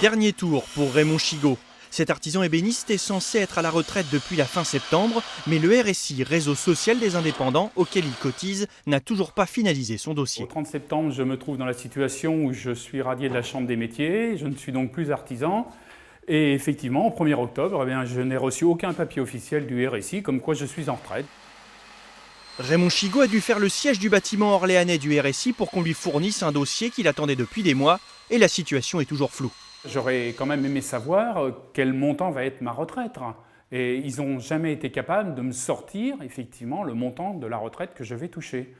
Dernier tour pour Raymond Chigot. Cet artisan ébéniste est censé être à la retraite depuis la fin septembre, mais le RSI, réseau social des indépendants auquel il cotise, n'a toujours pas finalisé son dossier. Au 30 septembre, je me trouve dans la situation où je suis radié de la Chambre des métiers, je ne suis donc plus artisan. Et effectivement, au 1er octobre, je n'ai reçu aucun papier officiel du RSI comme quoi je suis en retraite. Raymond Chigot a dû faire le siège du bâtiment orléanais du RSI pour qu'on lui fournisse un dossier qu'il attendait depuis des mois, et la situation est toujours floue. J'aurais quand même aimé savoir quel montant va être ma retraite. Et ils n'ont jamais été capables de me sortir, effectivement, le montant de la retraite que je vais toucher.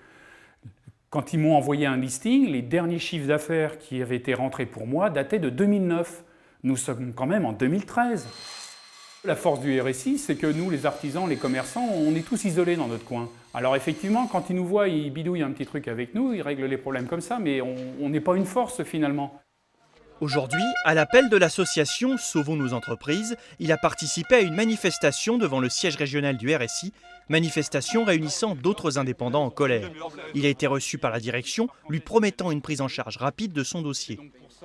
Quand ils m'ont envoyé un listing, les derniers chiffres d'affaires qui avaient été rentrés pour moi dataient de 2009. Nous sommes quand même en 2013. La force du RSI, c'est que nous, les artisans, les commerçants, on est tous isolés dans notre coin. Alors effectivement, quand ils nous voient, ils bidouillent un petit truc avec nous, ils règlent les problèmes comme ça, mais on n'est pas une force finalement. Aujourd'hui, à l'appel de l'association Sauvons nos entreprises, il a participé à une manifestation devant le siège régional du RSI, manifestation réunissant d'autres indépendants en colère. Il a été reçu par la direction, lui promettant une prise en charge rapide de son dossier.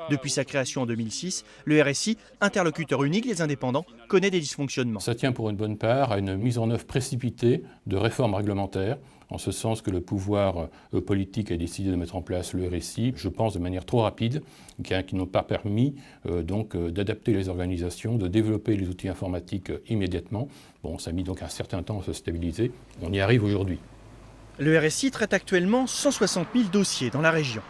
Depuis sa création en 2006, le RSI, interlocuteur unique des indépendants, connaît des dysfonctionnements. Ça tient pour une bonne part à une mise en œuvre précipitée de réformes réglementaires, en ce sens que le pouvoir politique a décidé de mettre en place le RSI, je pense de manière trop rapide, qui n'ont pas permis d'adapter les organisations, de développer les outils informatiques immédiatement. Bon, ça a mis donc un certain temps à se stabiliser, on y arrive aujourd'hui. Le RSI traite actuellement 160 000 dossiers dans la région.